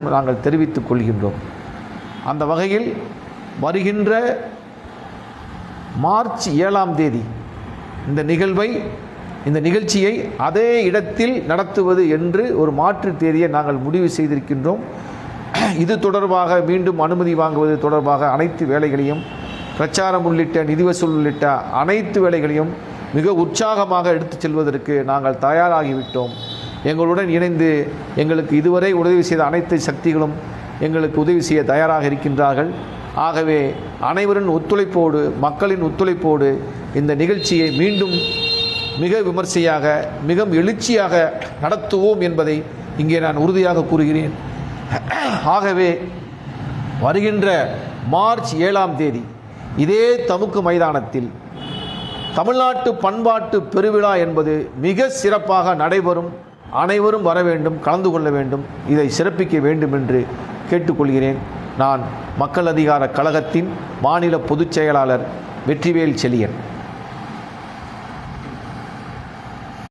நாங்கள் தெரிவித்துக் கொள்கின்றோம். அந்த வகையில் வருகின்ற மார்ச் 7ஆம் தேதி இந்த நிகழ்ச்சியை அதே இடத்தில் நடத்துவது என்று ஒரு மாற்று தேதியை நாங்கள் முடிவு செய்திருக்கின்றோம். இது தொடர்பாக மீண்டும் அனுமதி வாங்குவது தொடர்பாக அனைத்து வேலைகளையும், பிரச்சாரம் உள்ளிட்ட நிதி வசூல் உள்ளிட்ட அனைத்து வேலைகளையும் மிக உற்சாகமாக எடுத்துச் செல்வதற்கு நாங்கள் தயாராகிவிட்டோம். எங்களுடன் இணைந்து எங்களுக்கு இதுவரை உதவி செய்த அனைத்து சக்திகளும் எங்களுக்கு உதவி செய்ய தயாராக இருக்கின்றார்கள். ஆகவே அனைவரின் ஒத்துழைப்போடு, மக்களின் ஒத்துழைப்போடு இந்த நிகழ்ச்சியை மீண்டும் மிக விமர்சையாக, மிக எழுச்சியாக நடத்துவோம் என்பதை இங்கே நான் உறுதியாக கூறுகிறேன். ஆகவே வருகின்ற மார்ச் 7ஆம் தேதி இதே தமுக்கு மைதானத்தில் தமிழ்நாட்டு பண்பாட்டு பெருவிழா என்பது மிக சிறப்பாக நடைபெறும். அனைவரும் வர வேண்டும், கலந்து கொள்ள வேண்டும், இதை சிறப்பிக்க வேண்டும் என்று கேட்டுக்கொள்கிறேன். நான் மக்கள் அதிகார கழகத்தின் மாநில பொதுச் செயலாளர் வெற்றிவேல் செழியன்.